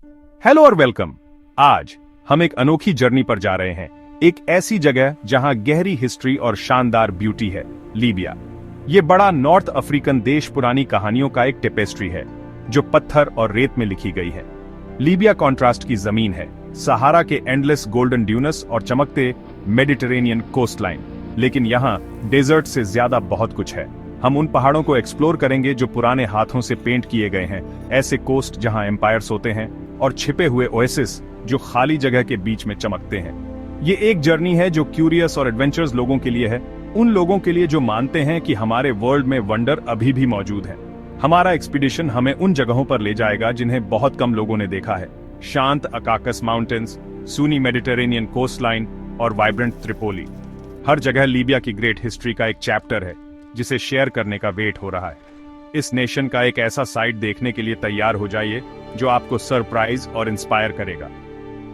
Hello और welcome. आज हम एक अनोखी जर्नी पर जा रहे हैं, एक ऐसी जगह जहां गहरी हिस्ट्री और शानदार ब्यूटी है, लीबिया। ये बड़ा नॉर्थ अफ्रीकन देश पुरानी कहानियों का एक टेपेस्ट्री है जो पत्थर और रेत में लिखी गई है। लीबिया कॉन्ट्रास्ट की जमीन है, सहारा के एंडलेस गोल्डन ड्यूनस और चमकते मेडिटेरेनियन कोस्टलाइन, लेकिन यहाँ डेजर्ट से ज्यादा बहुत कुछ है। हम उन पहाड़ों को एक्सप्लोर करेंगे जो पुराने हाथों से पेंट किए गए हैं, ऐसे कोस्ट जहां एम्पायर्स होते हैं, और छिपे हुए ओएसिस जो खाली जगह के बीच में चमकते हैं। ये एक जर्नी है जो क्यूरियस और एडवेंचरस लोगों के लिए है, उन लोगों के लिए जो मानते हैं कि हमारे वर्ल्ड में वंडर अभी भी मौजूद है। हमारा एक्सपीडिशन हमें उन जगहों पर ले जाएगा जिन्हें बहुत कम लोगों ने देखा है। शांत अकाकस माउंटेन्स, सूनी मेडिटेरेनियन कोस्टलाइन और वाइब्रेंट त्रिपोली। हर जगह लीबिया की ग्रेट हिस्ट्री का एक चैप्टर है जिसे शेयर करने का वेट हो रहा है। इस नेशन का एक ऐसा साइट देखने के लिए तैयार हो जाइए जो आपको सरप्राइज और इंस्पायर करेगा।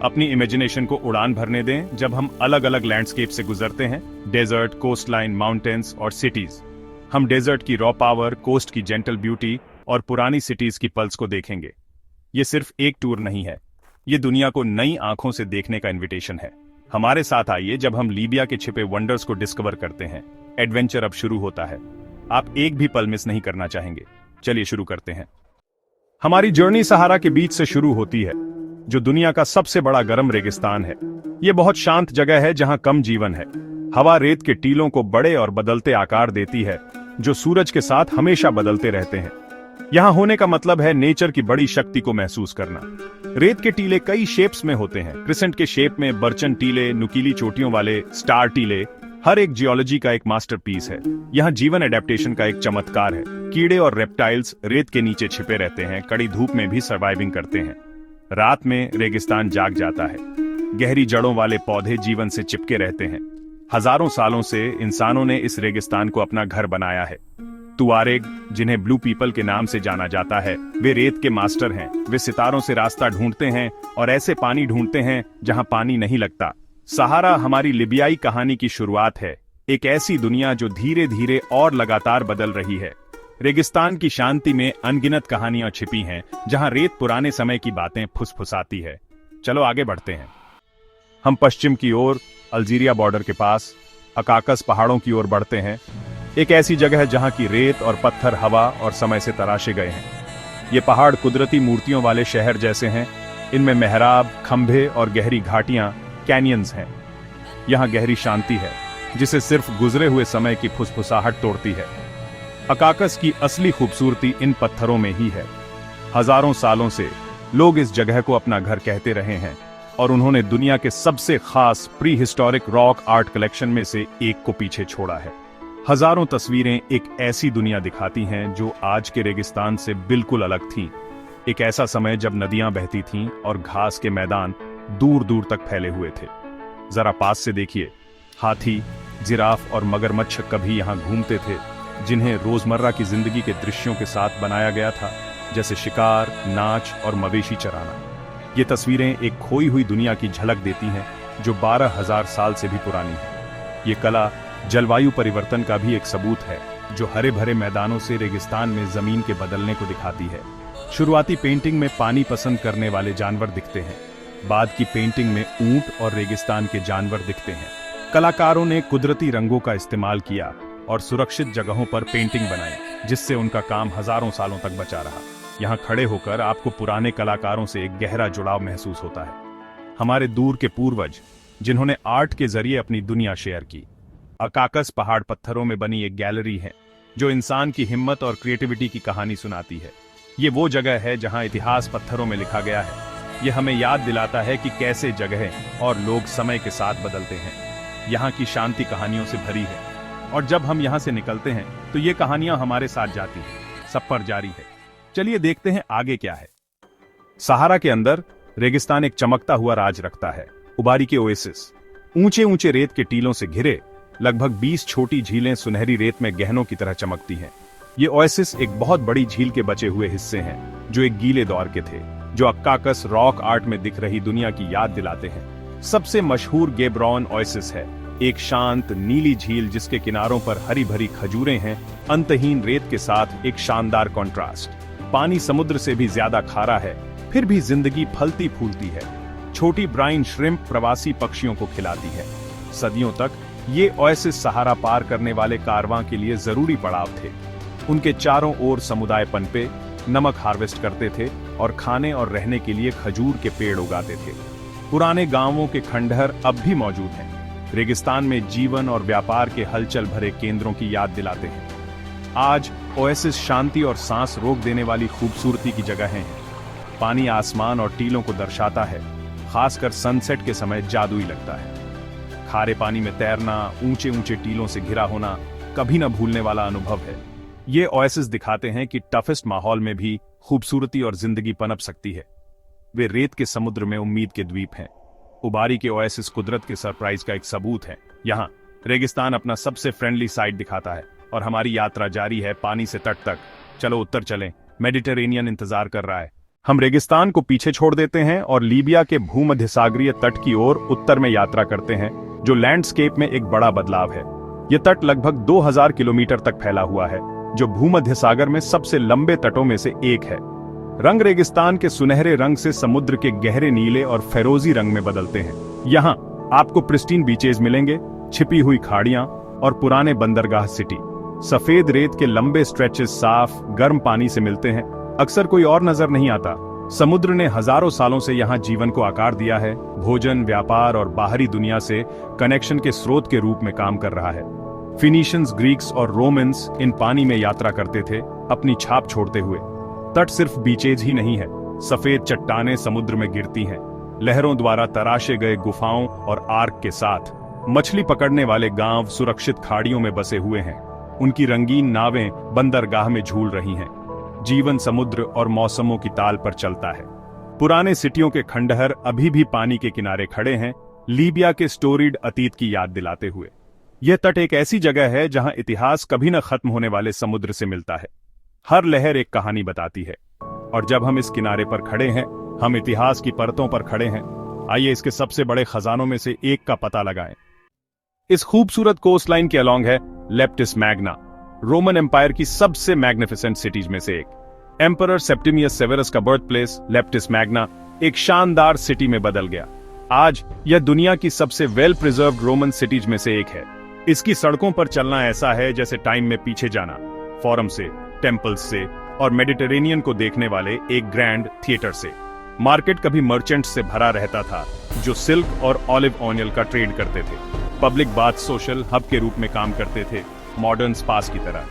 अपनी इमेजिनेशन को उड़ान भरने दें जब हम अलग अलग लैंडस्केप से गुजरते हैं, डेजर्ट, कोस्टलाइन, माउंटेन्स और सिटीज। हम डेजर्ट की रॉ पावर, कोस्ट की जेंटल ब्यूटी और पुरानी सिटीज की पल्स को देखेंगे। ये सिर्फ एक टूर नहीं है, ये दुनिया को नई आंखों से देखने का इन्विटेशन है। हमारे साथ आइए जब हम लीबिया के छिपे वंडर्स को डिस्कवर करते हैं। एडवेंचर अब शुरू होता है, आप एक भी पल मिस नहीं करना चाहेंगे। चलिए शुरू करते हैं। हमारी जर्नी सहारा के बीच से शुरू होती है, जो दुनिया का सबसे बड़ा गर्म रेगिस्तान है। ये बहुत शांत जगह है जहां कम जीवन है। हवा रेत के टीलों को बड़े और बदलते आकार देती है, जो सूरज के साथ हमेशा बदलते रहते हैं। यहां होने का मतलब है नेचर की बड़ी शक्ति को महसूस करना। रेत के टीले कई शेप्स में होते हैं, क्रिसेंट के शेप में, बर्चन टीले, नुकीली चोटियों वाले स्टार टीले। हर एक जियोलॉजी का एक मास्टरपीस है। यहाँ जीवन एडेप्टेशन का एक चमत्कार है। कीड़े और रेप्टाइल्स रेत के नीचे छिपे रहते हैं, कड़ी धूप में भी सर्वाइविंग करते हैं। रात में रेगिस्तान जाग जाता है। गहरी जड़ों वाले पौधे जीवन से चिपके रहते हैं। हजारों सालों से इंसानों ने इस रेगिस्तान को अपना घर बनाया है। तुआरेग, जिन्हें ब्लू पीपल के नाम से जाना जाता है, वे रेत के मास्टर हैं। वे सितारों से रास्ता ढूंढते हैं और ऐसे पानी ढूंढते हैं जहां पानी नहीं लगता। सहारा हमारी लिबियाई कहानी की शुरुआत है, एक ऐसी दुनिया जो धीरे धीरे और लगातार बदल रही है। रेगिस्तान की शांति में अनगिनत कहानियां छिपी हैं, जहां रेत पुराने समय की बातें फुसफुसाती है। चलो आगे बढ़ते हैं। हम पश्चिम की ओर अल्जीरिया बॉर्डर के पास अकाकस पहाड़ों की ओर बढ़ते हैं, एक ऐसी जगह है जहां की रेत और पत्थर हवा और समय से तराशे गए हैं। ये पहाड़ कुदरती मूर्तियों वाले शहर जैसे हैं। इनमें मेहराब, खंभे और गहरी घाटियां, कैनियंस हैं। यहां गहरी शांति है जिसे सिर्फ गुजरे हुए समय की फुसफुसाहट तोड़ती है। अकाकस की असली खूबसूरती इन पत्थरों में ही है। हजारों सालों से लोग इस जगह को अपना घर कहते रहे हैं और उन्होंने दुनिया के सबसे खास pre historic rock art collection में से एक को पीछे छोड़ा है। हजारों तस्वीरें एक ऐसी दुनिया दिखाती हैं जो आज के रेगिस्तान से बिल्कुल अलग थीं। एक ऐसा समय जब नदियां बहती थीं और घास के मैदान दूर दूर तक फैले हुए थे। जरा पास से देखिए, हाथी, जिराफ और मगरमच्छ कभी यहाँ घूमते थे, जिन्हें रोजमर्रा की जिंदगी के दृश्यों के साथ बनाया गया था, जैसे शिकार, नाच और मवेशी चराना। ये तस्वीरें एक खोई हुई दुनिया की झलक देती हैं जो 12,000 साल से भी पुरानी है। ये कला जलवायु परिवर्तन का भी एक सबूत है, जो हरे भरे मैदानों से रेगिस्तान में जमीन के बदलने को दिखाती है। शुरुआती पेंटिंग में पानी पसंद करने वाले जानवर दिखते हैं, बाद की पेंटिंग में ऊंट और रेगिस्तान के जानवर दिखते हैं। कलाकारों ने कुदरती रंगों का इस्तेमाल किया और सुरक्षित जगहों पर पेंटिंग बनाई, जिससे उनका काम हजारों सालों तक बचा रहा। यहाँ खड़े होकर आपको पुराने कलाकारों से एक गहरा जुड़ाव महसूस होता है। हमारे दूर के पूर्वज जिन्होंने आर्ट के जरिए अपनी दुनिया शेयर की। अकाकस पहाड़ पत्थरों में बनी एक गैलरी है जो इंसान की हिम्मत और क्रिएटिविटी की कहानी सुनाती है। ये वो जगह है जहाँ इतिहास पत्थरों में लिखा गया है। ये हमें याद दिलाता है कि कैसे जगहें और लोग समय के साथ बदलते हैं। यहाँ की शांति कहानियों से भरी है और जब हम यहाँ से निकलते हैं तो ये कहानियां हमारे साथ जाती हैं, सफर जारी है। चलिए देखते हैं आगे क्या है। सहारा के अंदर रेगिस्तान एक चमकता हुआ राज रखता है। उबारी के ओएसिस, ऊंचे ऊंचे रेत के टीलों से घिरे लगभग 20 छोटी झीलें सुनहरी रेत में गहनों की तरह चमकती हैं। ये ओएसिस एक बहुत बड़ी झील के बचे हुए हिस्से हैं जो एक गीले दौर के थे, जो अकाकस रॉक आर्ट में दिख रही दुनिया की याद दिलाते हैं। सबसे मशहूर गेब्रॉन ओएसिस है, एक शांत नीली झील जिसके किनारों पर हरी भरी खजूरें हैं, अंतहीन रेत के साथ एक शानदार कॉन्ट्रास्ट। पानी समुद्र से भी ज्यादा खारा है, फिर भी जिंदगी फलती फूलती है। छोटी ब्राइन श्रिम्प प्रवासी पक्षियों को खिलाती है। सदियों तक ये ओएसिस सहारा पार करने वाले कारवां के लिए जरूरी पड़ाव थे। उनके चारों ओर समुदाय पनपे, नमक हार्वेस्ट करते थे और खाने और रहने के लिए खजूर के पेड़ उगाते थे। पुराने गांवों के खंडहर अब भी मौजूद हैं। रेगिस्तान में जीवन और व्यापार के हलचल भरे केंद्रों की याद दिलाते हैं। आज ओएसिस शांति और सांस रोक देने वाली खूबसूरती की जगह हैं। पानी आसमान और टीलों को दर्शाता है, खासकर सनसेट के समय जादुई लगता है। खारे पानी में तैरना, ऊंचे ऊंचे टीलों से घिरा होना कभी न भूलने वाला अनुभव है। ये ओएसिस दिखाते हैं कि टफेस्ट माहौल में भी खूबसूरती और जिंदगी पनप सकती है। वे रेत के समुद्र में उम्मीद के द्वीप हैं। उबारी के ओएसिस कुदरत के सरप्राइज का एक सबूत है। यहाँ रेगिस्तान अपना सबसे फ्रेंडली साइड दिखाता है और हमारी यात्रा जारी है पानी से तट तक। चलो उत्तर चलें, मेडिटेरेनियन इंतजार कर रहा है। हम रेगिस्तान को पीछे छोड़ देते हैं और लीबिया के भूमध्यसागरीय तट की ओर उत्तर में यात्रा करते हैं, जो लैंडस्केप में एक बड़ा बदलाव है। यह तट लगभग 2000 किलोमीटर तक फैला हुआ है, जो भूमध्य सागर में सबसे लंबे तटों में से एक है। रंग रेगिस्तान के सुनहरे रंग से समुद्र के गहरे नीले और फेरोजी रंग में बदलते हैं। यहाँ आपको प्रिस्टीन बीचेज मिलेंगे, छिपी हुई खाड़ियां और पुराने बंदरगाह सिटी। सफेद रेत के लंबे स्ट्रेचेस साफ गर्म पानी से मिलते हैं, अक्सर कोई और नजर नहीं आता। समुद्र ने हजारों सालों से यहाँ जीवन को आकार दिया है, भोजन, व्यापार और बाहरी दुनिया से कनेक्शन के स्रोत के रूप में काम कर रहा है। फिनिशियंस, ग्रीक्स और रोमन्स इन पानी में यात्रा करते थे, अपनी छाप छोड़ते हुए। तट सिर्फ बीचेज ही नहीं है, सफेद चट्टानें समुद्र में गिरती हैं, लहरों द्वारा तराशे गए गुफाओं और आर्क के साथ मछली पकड़ने वाले गांव सुरक्षित खाड़ियों में बसे हुए हैं। उनकी रंगीन नावें बंदरगाह में झूल रही हैं। जीवन समुद्र और मौसमों की ताल पर चलता है। पुराने सिटियों के खंडहर अभी भी पानी के किनारे खड़े हैं, लीबिया के स्टोरीड अतीत की याद दिलाते हुए। यह तट एक ऐसी जगह है जहां इतिहास कभी न खत्म होने वाले समुद्र से मिलता है। हर लहर एक कहानी बताती है, और जब हम इस किनारे पर खड़े हैं, हम इतिहास की परतों पर खड़े हैं। आइए इसके सबसे बड़े खजानों में से एक का पता लगाएं। इस खूबसूरत कोस्टलाइन के अलोंग है लेप्टिस मैग्ना, रोमन एम्पायर की सबसे मैग्निफिसेंट सिटीज में से एक। एम्परर सेप्टिमियस सेवेरस का बर्थ प्लेस लेप्टिस मैग्ना एक शानदार सिटी में बदल गया। आज यह दुनिया की सबसे वेल प्रिजर्व्ड रोमन सिटीज में से एक है। इसकी सड़कों पर चलना ऐसा है जैसे टाइम में पीछे जाना, फोरम से, टेम्पल्स से और मेडिटेरेनियन को देखने वाले एक ग्रैंड थिएटर से। मार्केट कभी मर्चेंट से भरा रहता था, जो सिल्क और ऑलिव ऑयल का ट्रेड करते थे। पब्लिक बाथ सोशल हब के रूप में काम करते थे, मॉडर्न स्पास की तरह।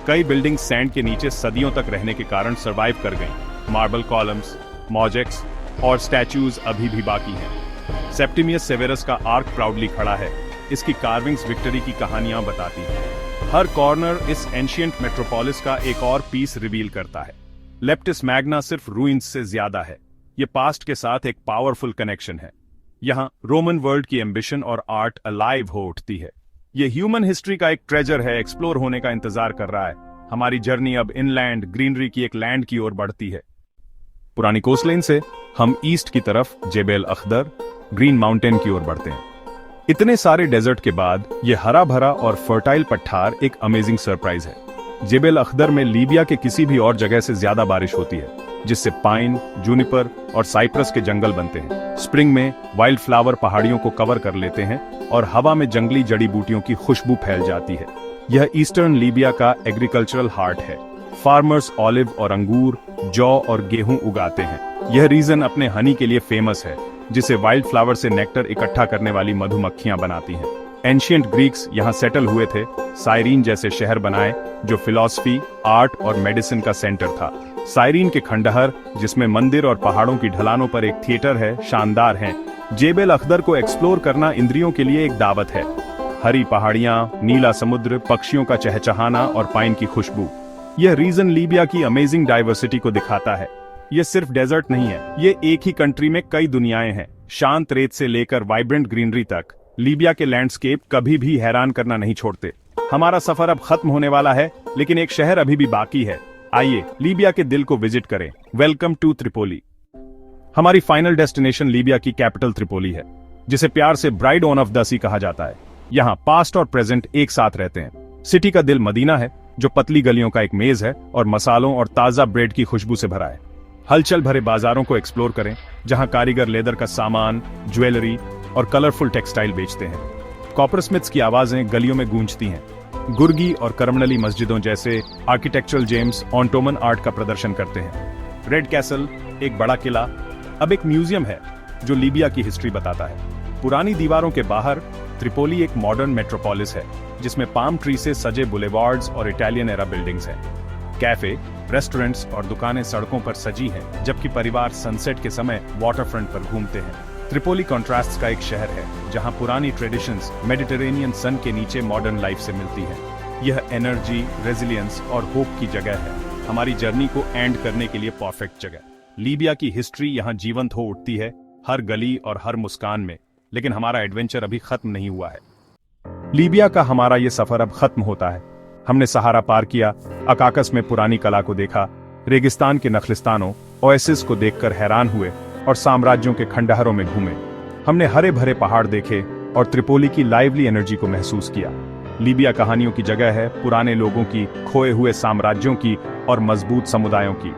कई बिल्डिंग सैंड के नीचे सदियों तक रहने के कारण सरवाइव कर गईं। मार्बल कॉलम्स, मॉजेक्स और स्टैच्यूज अभी भी बाकी हैं। सेप्टिमियस सेवेरस का आर्क प्राउडली खड़ा है। इसकी कार्विंग्स विक्ट्री की कहानियां बताती हैं। हर कॉर्नर इस एंशिएंट मेट्रोपोलिस का एक और पीस रिवील करता है। लेप्टिस मैग्ना सिर्फ रूइंस से ज्यादा है, ये पास्ट के साथ एक पावरफुल कनेक्शन है। यहाँ रोमन वर्ल्ड की एम्बिशन और आर्ट अलाइव हो उठती है। ये ह्यूमन हिस्ट्री का एक ट्रेजर है, एक्सप्लोर होने का इंतजार कर रहा है। हमारी जर्नी अब इनलैंड ग्रीनरी की एक लैंड की ओर बढ़ती है। पुरानी कोस्टलाइन से हम ईस्ट की तरफ जेबेल अख्दर, ग्रीन माउंटेन की ओर बढ़ते हैं। इतने सारे डेजर्ट के बाद ये हरा भरा और फर्टाइल पठार एक अमेजिंग सरप्राइज है। जेबेल अख्दर में लीबिया के किसी भी और जगह से ज्यादा बारिश होती है, जिससे पाइन, जूनिपर और साइप्रस के जंगल बनते हैं। स्प्रिंग में वाइल्ड फ्लावर पहाड़ियों को कवर कर लेते हैं और हवा में जंगली जड़ी बूटियों की खुशबू फैल जाती है। यह ईस्टर्न लीबिया का एग्रीकल्चरल हार्ट है। फार्मर्स ऑलिव और अंगूर, जौ और गेहूं उगाते हैं। यह रीजन अपने हनी के लिए फेमस है, जिसे वाइल्ड फ्लावर से नेक्टर इकट्ठा करने वाली मधुमक्खियां बनाती हैं। एंशिएंट ग्रीक्स यहाँ सेटल हुए थे, साइरीन जैसे शहर बनाए जो फिलॉसफी, आर्ट और मेडिसिन का सेंटर था। साइरीन के खंडहर, जिसमें मंदिर और पहाड़ों की ढलानों पर एक थिएटर है, शानदार हैं। जेबेल अख्दर को एक्सप्लोर करना इंद्रियों के लिए एक दावत है। हरी पहाड़ियां, नीला समुद्र, पक्षियों का चहचहाना और पाइन की खुशबू। यह रीजन लीबिया की अमेजिंग डाइवर्सिटी को दिखाता है। यह सिर्फ डेजर्ट नहीं है, ये एक ही कंट्री में कई दुनियाएं हैं। शांत रेत से लेकर वाइब्रेंट ग्रीनरी तक लीबिया के लैंडस्केप कभी भी हैरान करना नहीं छोड़ते। हमारा सफर अब खत्म होने वाला है, लेकिन एक शहर अभी भी बाकी है। आइए लीबिया के दिल को विजिट करें। Welcome to Tripoli. हमारी फाइनल डेस्टिनेशन लीबिया की कैपिटल त्रिपोली है, जिसे प्यार से bride on of the sea कहा जाता है। यहाँ पास्ट और प्रेजेंट एक साथ रहते हैं। सिटी का दिल मदीना है, जो पतली गलियों का एक मेज है और मसालों और ताजा ब्रेड की खुशबू से भरा है। हलचल भरे बाजारों को एक्सप्लोर करें, जहां कारीगर लेदर का सामान, ज्वेलरी और कलरफुल टेक्सटाइल बेचते हैं। कॉपरस्मिथ्स की आवाजें गलियों में गूंजती हैं। गुर्गी और करमनली मस्जिदों जैसे आर्किटेक्चरल जेम्स ऑटोमन आर्ट का प्रदर्शन करते हैं। रेड कैसल, एक बड़ा किला, अब एक म्यूजियम है जो लीबिया की हिस्ट्री बताता है। पुरानी दीवारों के बाहर त्रिपोली एक मॉडर्न मेट्रोपोलिस है, जिसमें पाम ट्री से सजे बुलेवार्ड्स और इटालियन एरा बिल्डिंग्स हैं। कैफे, रेस्टोरेंट्स और दुकानें सड़कों पर सजी हैं, जबकि परिवार सनसेट के समय वाटरफ्रंट पर घूमते हैं। त्रिपोली कॉन्ट्रास्ट्स का एक शहर है, जहां पुरानी ट्रेडिशंस मेडिटेरेनियन सन के नीचे मॉडर्न लाइफ से मिलती है। यह एनर्जी, रेजिलियंस और होप की जगह है, हमारी जर्नी को एंड करने के लिए परफेक्ट जगह। लीबिया की हिस्ट्री यहां जीवंत हो उठती है, हर गली और हर मुस्कान में, लेकिन हमारा एडवेंचर अभी खत्म नहीं हुआ है। लीबिया का हमारा ये सफर अब खत्म होता है। हमने सहारा पार किया, अकाकस में पुरानी कला को देखा, रेगिस्तान के नखलिस्तानों, ओएसिस को देखकर हैरान हुए और साम्राज्यों के खंडहरों में घूमे। हमने हरे भरे पहाड़ देखे और त्रिपोली की लाइवली एनर्जी को महसूस किया। लीबिया कहानियों की जगह है, पुराने लोगों की, खोए हुए साम्राज्यों की और मजबूत समुदायों की।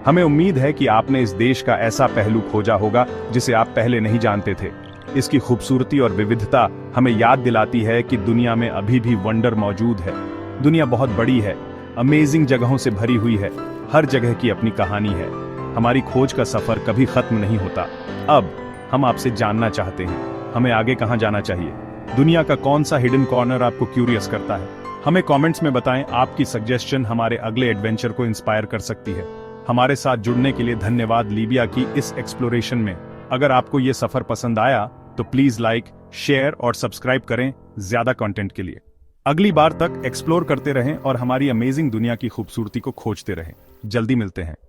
हमें उम्मीद है कि आपने इस देश का ऐसा पहलू खोजा होगा जिसे आप पहले नहीं जानते थे। इसकी खूबसूरती और विविधता हमें याद दिलाती है कि दुनिया में अभी भी वंडर मौजूद है। दुनिया बहुत बड़ी है, अमेजिंग जगहों से भरी हुई है, हर जगह की अपनी कहानी है। हमारी खोज का सफर कभी खत्म नहीं होता। अब हम आपसे जानना चाहते हैं, हमें आगे कहां जाना चाहिए? दुनिया का कौन सा हिडन कॉर्नर आपको क्यूरियस करता है? हमें कमेंट्स में बताएं। आपकी सजेशन हमारे अगले एडवेंचर को इंस्पायर कर सकती है। हमारे साथ जुड़ने के लिए धन्यवाद लीबिया की इस एक्सप्लोरेशन में। अगर आपको ये सफर पसंद आया तो प्लीज लाइक, शेयर और सब्सक्राइब करें ज्यादा कंटेंट के लिए। अगली बार तक एक्सप्लोर करते रहें और हमारी अमेजिंग दुनिया की खूबसूरती को खोजते रहें। जल्दी मिलते हैं।